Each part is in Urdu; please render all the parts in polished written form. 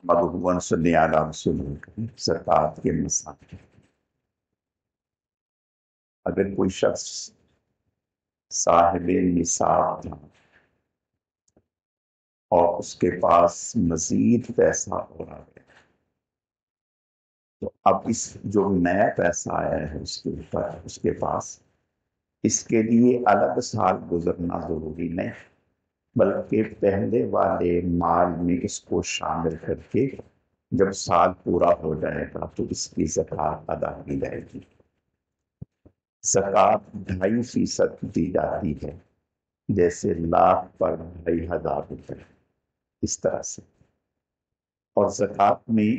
مغرباً صلی علی رسول زکوٰۃ کے مسائل۔ اگر کوئی شخص صاحب نصاب تھا اور اس کے پاس مزید پیسہ ہو رہا ہے، تو اب اس جو نیا پیسہ آیا ہے اس کے اوپر اس کے پاس، اس کے لیے الگ سال گزرنا ضروری نہیں، بلکہ پہلے والے مال میں اس کو شامل کر کے جب سال پورا ہو جائے گا تو اس کی زکوٰۃ ادا کی جائے گی۔ زکوٰۃ 2.5% دی جاتی ہے، جیسے لاکھ پر 2,500 روپے، اس طرح سے۔ اور زکوٰۃ میں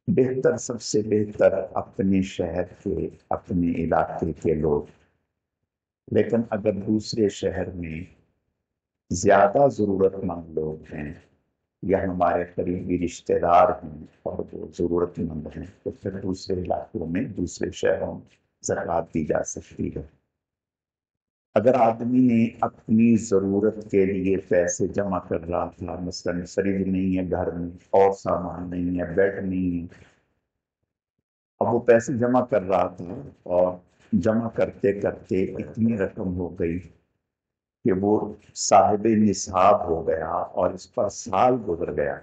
بہتر، سب سے بہتر اپنے شہر کے، اپنے علاقے کے لوگ، لیکن اگر دوسرے شہر میں زیادہ ضرورت مند لوگ ہیں یا ہمارے قریبی رشتہ دار ہیں اور وہ ضرورت مند ہیں، تو پھر دوسرے علاقوں میں، دوسرے شہروں میں زکوٰۃ دی جا سکتی ہے۔ اگر آدمی نے اپنی ضرورت کے لیے پیسے جمع کر رہا تھا، مثلاً فریج نہیں ہے گھر میں، اور سامان نہیں ہے، بیڈ نہیں ہے، اب وہ پیسے جمع کر رہا تھا اور جمع کرتے کرتے اتنی رقم ہو گئی کہ وہ صاحب نصاب ہو گیا اور اس پر سال گزر گیا،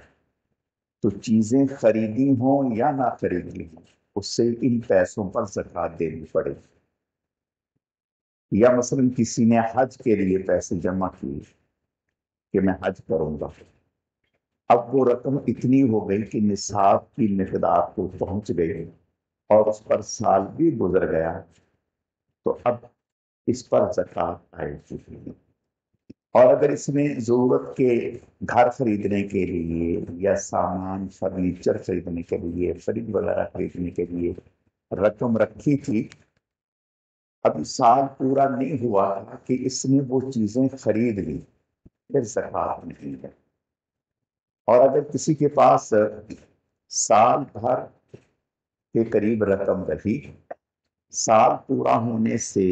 تو چیزیں خریدی ہوں یا نہ خریدی ہوں اس سے ان پیسوں پر زکوٰۃ دینی پڑے۔ یا مثلا کسی نے حج کے لیے پیسے جمع کیے کہ میں حج کروں گا، اب وہ رقم اتنی ہو گئی کہ نصاب کی مقدار کو پہنچ گئی اور اس پر سال بھی گزر گیا، تو اب اس پر زکوٰۃ آئے گی۔ اور اگر اس نے ضرورت کے گھر خریدنے کے لیے یا سامان فرنیچر خریدنے کے لیے، فریج وغیرہ خریدنے کے لیے رقم رکھی تھی، اب سال پورا نہیں ہوا تھا کہ اس نے وہ چیزیں خرید لی، پھر زکوٰۃ نہیں ہے۔ اور اگر کسی کے پاس سال بھر کے قریب رقم رہی، سال پورا ہونے سے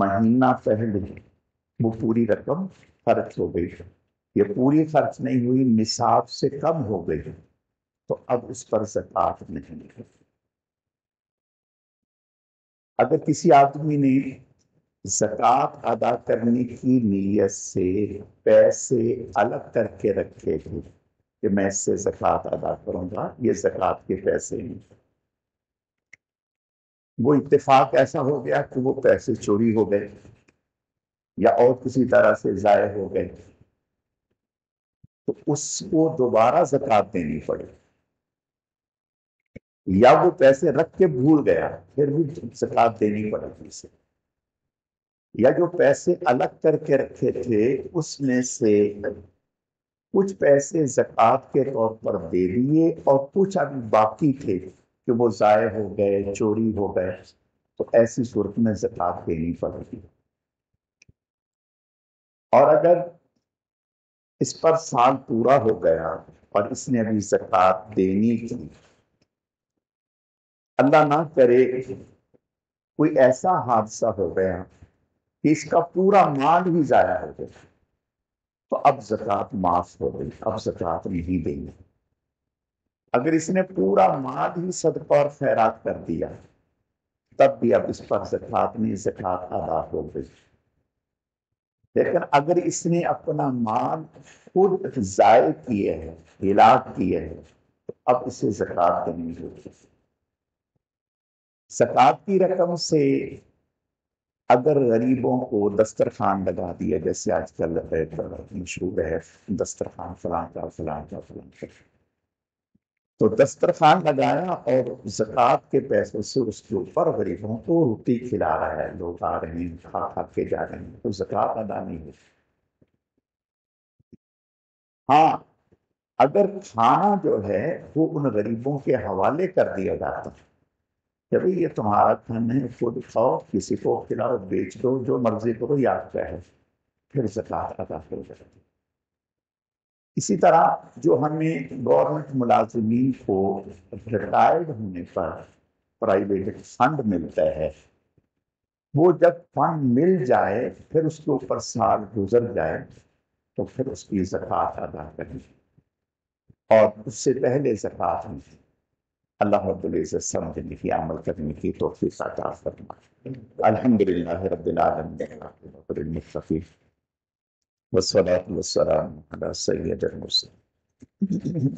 مہینہ پہلے وہ پوری رقم خرچ ہو گئی، یہ پوری خرچ نہیں ہوئی، نصاب سے کم ہو گئی، تو اب اس پر زکوٰۃ نہیں ہے۔ اگر کسی آدمی نے زکوٰۃ ادا کرنے کی نیت سے پیسے الگ کر کے رکھے تھے کہ میں اس سے زکوٰۃ ادا کروں گا، یہ زکوٰۃ کے پیسے ہیں، وہ اتفاق ایسا ہو گیا کہ وہ پیسے چوری ہو گئے یا اور کسی طرح سے ضائع ہو گئے، تو اس کو دوبارہ زکوٰۃ دینی پڑے، یا وہ پیسے رکھ کے بھول گیا پھر بھی زکوٰۃ دینی پڑے گی اسے، یا جو پیسے الگ کر کے رکھے تھے اس میں سے کچھ پیسے زکوٰۃ کے طور پر دے دیے اور کچھ ابھی باقی تھے کہ وہ ضائع ہو گئے، چوری ہو گئے، تو ایسی صورت میں زکوٰۃ دینی پڑے گی۔ اور اگر اس پر سال پورا ہو گیا اور اس نے ابھی زکوٰۃ دینی تھی، اللہ نہ کرے کوئی ایسا حادثہ ہو گیا کہ اس کا پورا مال ہی ضائع ہو گیا، تو اب زکوٰۃ معاف ہو گئی، اب زکوٰۃ نہیں دیں گے۔ اگر اس نے پورا مال ہی صدقہ اور خیرات کر دیا تب بھی اب اس پر زکوٰۃ نہیں، زکوٰۃ ادا ہو گئی۔ لیکن اگر اس نے اپنا مال خود ضائع کیے ہے، ہلاک کیے ہے، تو اب اسے زکوٰۃ دینی ہوگی۔ زکوٰۃ کی رقم سے اگر غریبوں کو دسترخوان لگا دیا، جیسے آج کل مشہور ہے دسترخوان فلاں کا فلاں کا فلاں کا، تو دسترخوان لگایا اور زکوٰۃ کے پیسوں سے اس کے اوپر غریبوں کو روٹی کھلا رہا ہے، لوگ آ رہے ہیں کھا کھا کے جا رہے ہیں، تو زکوٰۃ ادا نہیں ہوئی۔ ہاں، اگر کھانا جو ہے وہ ان غریبوں کے حوالے کر دیا جاتا کہ بھئی یہ تمہارا کھانا ہے، خود کھاؤ، کسی کو کھلاؤ، بیچ دو، جو مرضی کرو، یہ آپ کا ہے، پھر زکوٰۃ ادا ہو جاتی۔ اسی طرح جو ہمیں گورنمنٹ ملازمین کو ریٹائرڈ ہونے پر پرائیویٹ فنڈ ملتا ہے، وہ جب فنڈ مل جائے پھر اس کے اوپر سال گزر جائے تو پھر اس کی زکوٰۃ ادا کریں۔ اور اس سے پہلے زکوٰۃ میں اللہ رب العزت سمجھنے کی عمل کرنے کی توفیق عطا فرمائے۔ الحمدللہ رب العالمین المصطفی والصلاة والسلام على سید المرسلین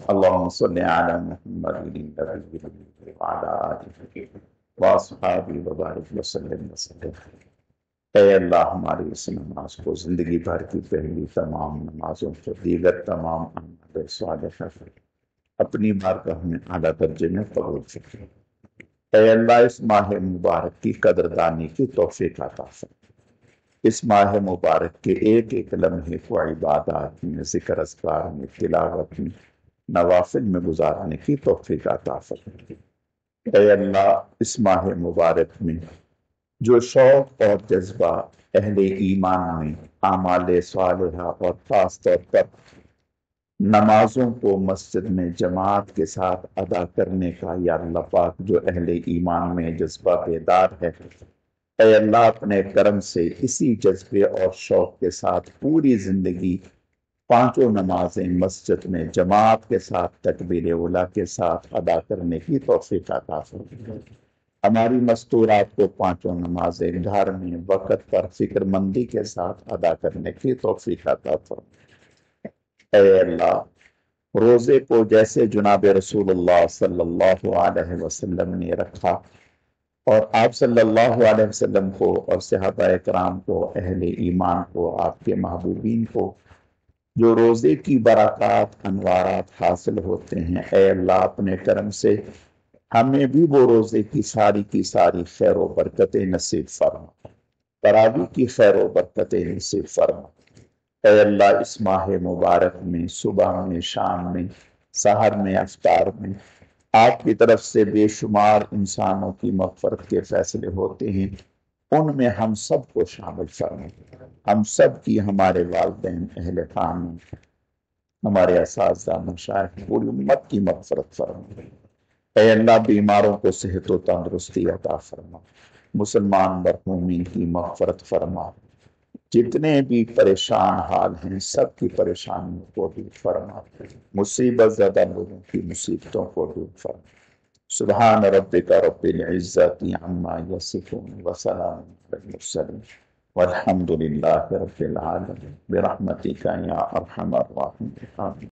اللهم صل على محمد النبی الأمي وعلى آلہ واصحابہ وبارک وسلم۔ اے اللہ ہماری اس نماز کو زندگی بھر کی پہلی تمام نمازوں کو دیگر تمام اعمال صالحہ اپنی بارگاہ میں اعلیٰ درجے میں قبول فرما۔ اے اللہ اس ماہ مبارک کی قدردانی کی توفیق عطا فرما۔ اس ماہ مبارک کے ایک ایک لمحے کو عبادات میں، ذکر اذکار میں، تلاوت میں، نوافل میں گزارنے کی توفیق عطا فرما۔ اے اللہ اس ماہ مبارک میں جو شوق اور جذبہ اہل ایمان میں اعمال صالحہ اور خاص طور پر نمازوں کو مسجد میں جماعت کے ساتھ ادا کرنے کا یا اللہ پاک جو اہل ایمان میں جذبہ بیدار ہے، اے اللہ اپنے کرم سے اسی جذبے اور شوق کے ساتھ پوری زندگی پانچوں نمازیں مسجد میں جماعت کے ساتھ تکبیر اولیٰ کے ساتھ ادا کرنے کی توفیق عطا فرمائے۔ ہماری مستورات کو پانچوں نمازیں گھر میں وقت پر فکر مندی کے ساتھ ادا کرنے کی توفیق عطا فرمائے۔ اے اللہ روزے کو جیسے جناب رسول اللہ صلی اللہ علیہ وسلم نے رکھا اور آپ صلی اللہ علیہ وسلم کو اور صحابہ کرام کو، اہل ایمان کو، آپ کے محبوبین کو جو روزے کی برکات انوارات حاصل ہوتے ہیں، اے اللہ اپنے کرم سے ہمیں بھی وہ روزے کی ساری خیر و برکتیں نصیب فرما، تراویح کی خیر و برکتیں نصیب فرما۔ اے اللہ اس ماہ مبارک میں صبح میں، شام میں، سحر میں، افطار میں آپ کی طرف سے بے شمار انسانوں کی مغفرت کے فیصلے ہوتے ہیں، ان میں ہم سب کو شامل فرما۔ ہم سب کی، ہمارے والدین، اہل خانہ، ہمارے اساتذہ، مشائخ، پوری امت کی مغفرت فرما۔ اے اللہ بیماروں کو صحت و تندرستی عطا فرما، مسلمان مرحومین کی مغفرت فرما، جتنے بھی پریشان حال ہیں سب کی پریشانیوں کو دور فرما، مصیبت زدہ لوگوں کی مصیبتوں کو دور فرما۔ سبحان ربک رب العزت عما یصفون وسلام علی المرسلین والحمد للہ رب العالمین برحمتک یا ارحم الراحمین۔